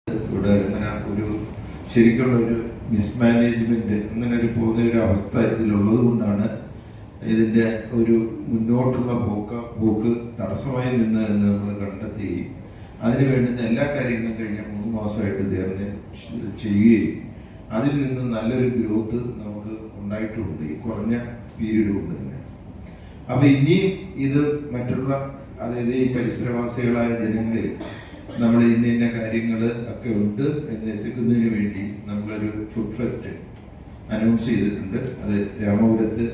ഇവിടെ ഇങ്ങനെ ഒരു ശരിക്കുള്ള ഒരു മിസ്മാനേജ്മെന്റ് അങ്ങനെ ഒരു പോകുന്ന ഒരു അവസ്ഥ ഇതിലുള്ളത് കൊണ്ടാണ് ഇതിന്റെ ഒരു മുന്നോട്ടുള്ള പോക്ക് തടസ്സമായി നിന്ന് എന്ന് നമ്മൾ കണ്ടെത്തി അതിന് വേണ്ടുന്ന എല്ലാ കാര്യങ്ങളും കഴിഞ്ഞ 3 മാസമായിട്ട് ചേർന്ന് ചെയ്യുകയും അതിൽ നിന്ന് നല്ലൊരു ഗ്രോത്ത് നമുക്ക് ഉണ്ടായിട്ടുണ്ട് ഈ കുറഞ്ഞ പീരീഡ് കൊണ്ട് തന്നെ. അപ്പൊ ഇനിയും ഇത് മറ്റുള്ള അതായത് ഈ പരിസരവാസികളായ ജനങ്ങളിൽ നമ്മൾ ഇന്ന കാര്യങ്ങൾ ഒക്കെ ഉണ്ട് എന്ന് എത്തിക്കുന്നതിന് വേണ്ടി നമ്മളൊരു ഫുഡ് ഫെസ്റ്റ് അനൗൺസ് ചെയ്തിട്ടുണ്ട്. അത് രാമപുരത്ത്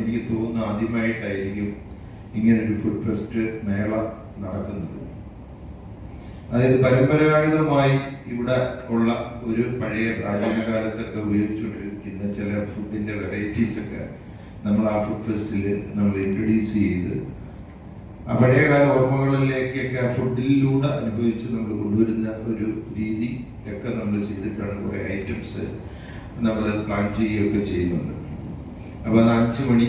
എനിക്ക് തോന്നുന്നു ആദ്യമായിട്ടായിരിക്കും ഇങ്ങനൊരു ഫുഡ് ഫെസ്റ്റ് മേള നടക്കുന്നത്. അതായത് പരമ്പരാഗതമായി ഇവിടെ ഉള്ള ഒരു പഴയ പ്രാചീന കാലത്തൊക്കെ ഉപയോഗിച്ചുകൊണ്ടിരിക്കുന്ന ചില ഫുഡിന്റെ വെറൈറ്റീസ് ഒക്കെ നമ്മൾ ആ ഫുഡ് ഫെസ്റ്റിൽ നമ്മൾ ഇൻട്രൊഡ്യൂസ് ചെയ്ത് ആ പഴയകാല ഓർമ്മകളിലേക്കൊക്കെ ആ ഫുഡിലൂടെ അനുഭവിച്ച് നമ്മൾ കൊണ്ടുവരുന്ന ഒരു രീതി ഒക്കെ നമ്മൾ ചെയ്തിട്ടാണ് കുറേ ഐറ്റംസ് നമ്മൾ പ്ലാൻ ചെയ്യുകയൊക്കെ ചെയ്യുന്നുണ്ട്. അപ്പോൾ അത് 5 മണി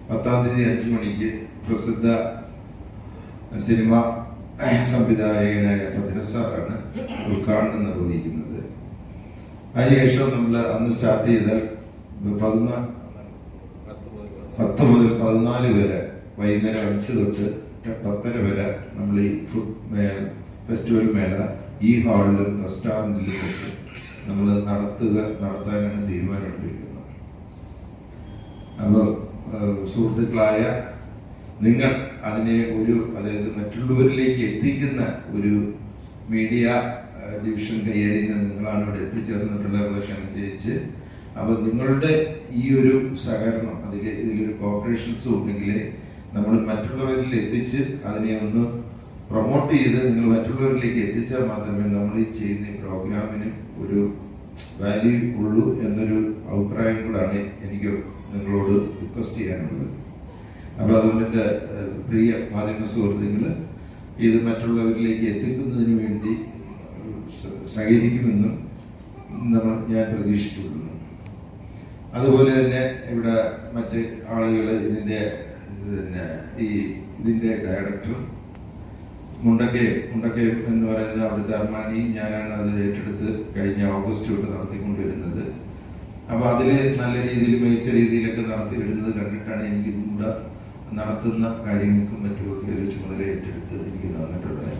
10-ാം തീയതി 5 മണിക്ക് പ്രസിദ്ധ സിനിമ സംവിധായകനായ ഭദ്രൻ സാറാണ് ഉദ്ഘാടനം നിർവഹിക്കുന്നത്. അതിനുശേഷം നമ്മൾ അന്ന് സ്റ്റാർട്ട് ചെയ്താൽ 10 മുതൽ 14 വരെ വൈകുന്നേരം 5 തൊട്ട് 10:30 വരെ നമ്മൾ ഈ ഫുഡ് ഫെസ്റ്റിവൽ മേള ഈ ഹാളിലും റെസ്റ്റോറൻറ്റിലും വെച്ച് നമ്മൾ നടത്താനാണ് തീരുമാനമെടുത്തിരിക്കുന്നത്. അപ്പോൾ സുഹൃത്തുക്കളായ നിങ്ങൾ അതിനെ അതായത് മറ്റുള്ളവരിലേക്ക് എത്തിക്കുന്ന ഒരു മീഡിയ ഡിവിഷൻ കൈകാര്യം നിങ്ങളാണ് ഇവിടെ എത്തിച്ചേർന്നിട്ടുള്ള ക്ഷണം ചെയ്യിച്ച്. അപ്പോൾ നിങ്ങളുടെ ഈ ഒരു സഹകരണം ഇതിലൊരു കോർപ്പറേഷൻസ് ഉണ്ടെങ്കിൽ നമ്മൾ മറ്റുള്ളവരിൽ എത്തിച്ച് അതിനെ ഒന്ന് പ്രൊമോട്ട് ചെയ്ത് നിങ്ങൾ മറ്റുള്ളവരിലേക്ക് എത്തിച്ചാൽ മാത്രമേ നമ്മൾ ഈ ചെയ്യുന്ന പ്രോഗ്രാമിന് ഒരു വാല്യൂ ഉള്ളൂ എന്നൊരു അഭിപ്രായം കൂടാണ് എനിക്ക് നിങ്ങളോട് റിക്വസ്റ്റ് ചെയ്യാനുള്ളത്. അപ്പോൾ അതുകൊണ്ട് പ്രിയ മാധ്യമ സുഹൃത്തുക്കൾ ഇത് മറ്റുള്ളവരിലേക്ക് എത്തിക്കുന്നതിന് വേണ്ടി സഹകരിക്കുമെന്നും ഞാൻ പ്രതീക്ഷിച്ചുകൊള്ളുന്നു. അതുപോലെ തന്നെ ഇവിടെ മറ്റ് ആളുകൾ ഇതിന്റെ ഡയറക്ടർ മുണ്ടക്കയം എന്ന് പറയുന്ന അവിടുത്തെ അർമാനി ഞാനാണ് അത് ഏറ്റെടുത്ത് കഴിഞ്ഞ ഓഗസ്റ്റ് തൊട്ട് നടത്തിക്കൊണ്ടുവരുന്നത്. അപ്പോൾ അതിൽ നല്ല രീതിയിൽ മികച്ച രീതിയിലൊക്കെ നടത്തി വരുന്നത് കണ്ടിട്ടാണ് എനിക്ക് കൂടെ നടത്തുന്ന കാര്യങ്ങൾക്കും മറ്റുമൊക്കെ ഒരു ചുമതല ഏറ്റെടുത്ത് എനിക്ക് തന്നിട്ടുള്ളത്.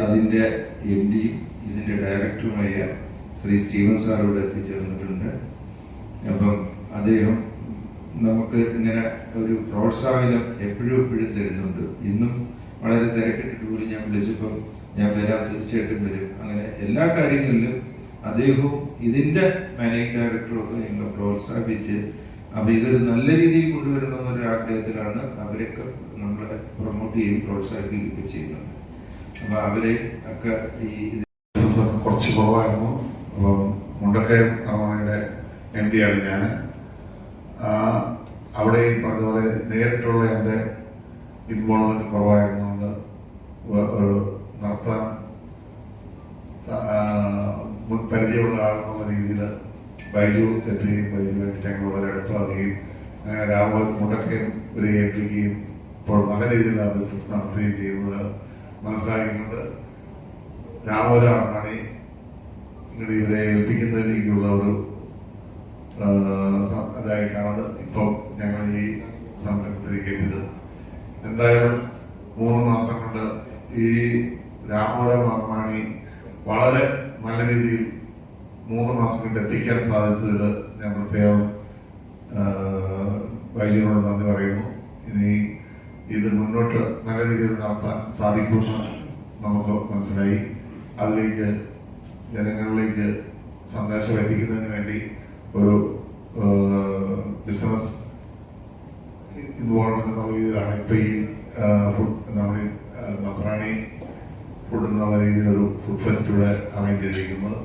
അതിൻ്റെ MD ഇതിൻ്റെ ഡയറക്ടറുമായ ശ്രീ സ്റ്റീവൻ സാർ ഇവിടെ എത്തിച്ചേർന്നിട്ടുണ്ട്. അപ്പം അദ്ദേഹം നമുക്ക് ഇങ്ങനെ ഒരു പ്രോത്സാഹനം എപ്പോഴും തരുന്നുണ്ട്. ഇന്നും വളരെ തിരക്കിട്ടിട്ട് പോലും ഞാൻ വിളിച്ചപ്പം ഞാൻ വരാം, തീർച്ചയായിട്ടും വരും. അങ്ങനെ എല്ലാ കാര്യങ്ങളിലും അദ്ദേഹവും ഇതിൻ്റെ മാനേജിംഗ് ഡയറക്ടറും ഒക്കെ ഞങ്ങളെ പ്രോത്സാഹിപ്പിച്ച് അപ്പോൾ ഇതൊരു നല്ല രീതിയിൽ കൊണ്ടുവരണമെന്നൊരു ആഗ്രഹത്തിലാണ് അവരൊക്കെ നമ്മളെ പ്രൊമോട്ട് ചെയ്യുകയും പ്രോത്സാഹിപ്പിക്കുകയൊക്കെ ചെയ്യുന്നുണ്ട്. അപ്പോൾ അവരെ ഒക്കെ ഈ കുറച്ച് കുറവായിരുന്നു. അപ്പം മുണ്ടക്കയം അർമാനിയുടെ MD ആണ് ഞാൻ. അവിടെ ഈ പറഞ്ഞതുപോലെ നേരിട്ടുള്ള എൻ്റെ ഇൻവോൾവ്മെന്റ് കുറവായിരുന്നുകൊണ്ട് നടത്താൻ മുൻ പരിചയമുള്ള ആളെന്നുള്ള രീതിയിൽ ബൈജു എത്തുകയും ബൈജുവായിട്ട് ഞങ്ങൾ വളരെ അടുപ്പാകുകയും അങ്ങനെ മുണ്ടക്കയം ഒരു ഏൽപ്പിക്കുകയും ഇപ്പോൾ നല്ല രീതിയിൽ ആ ബിസിനസ് നടത്തുകയും ചെയ്യുന്നത് മനസ്സിലാക്കിക്കൊണ്ട് രാമപുരം അർമാനി ഇങ്ങനെ ഇവരെ ഏൽപ്പിക്കുന്നതിലേക്കുള്ള ഒരു അതായിട്ടാണ് ഇപ്പോൾ ഞങ്ങൾ ഈ സംരംഭത്തിലേക്ക് എത്തിയത്. എന്തായാലും 3 മാസം കൊണ്ട് ഈ രാമപുരം അർമാനി വളരെ നല്ല രീതിയിൽ 3 മാസം കൊണ്ട് എത്തിക്കാൻ സാധിച്ചതിൽ ഞാൻ പ്രത്യേകം വൈദ്യുതിയോട് നന്ദി പറയുന്നു. ഇനി ഇത് മുന്നോട്ട് നല്ല രീതിയിൽ നടത്താൻ സാധിക്കുമെന്ന് നമുക്ക് മനസ്സിലായി. അതിലേക്ക് ജനങ്ങളിലേക്ക് സന്ദേശം എത്തിക്കുന്നതിന് വേണ്ടി ഒരു ബിസിനസ് ഇൻവോൾവ്മെന്റ് എന്നുള്ള രീതിയിലാണ് ഇപ്പൊ ഈ നമ്മൾ നസ്രാണി ഫുഡ് എന്നുള്ള രീതിയിൽ ഒരു ഫുഡ് ഫെസ്റ്റ് ഇവിടെ അറേഞ്ച് ചെയ്തിരിക്കുന്നത്.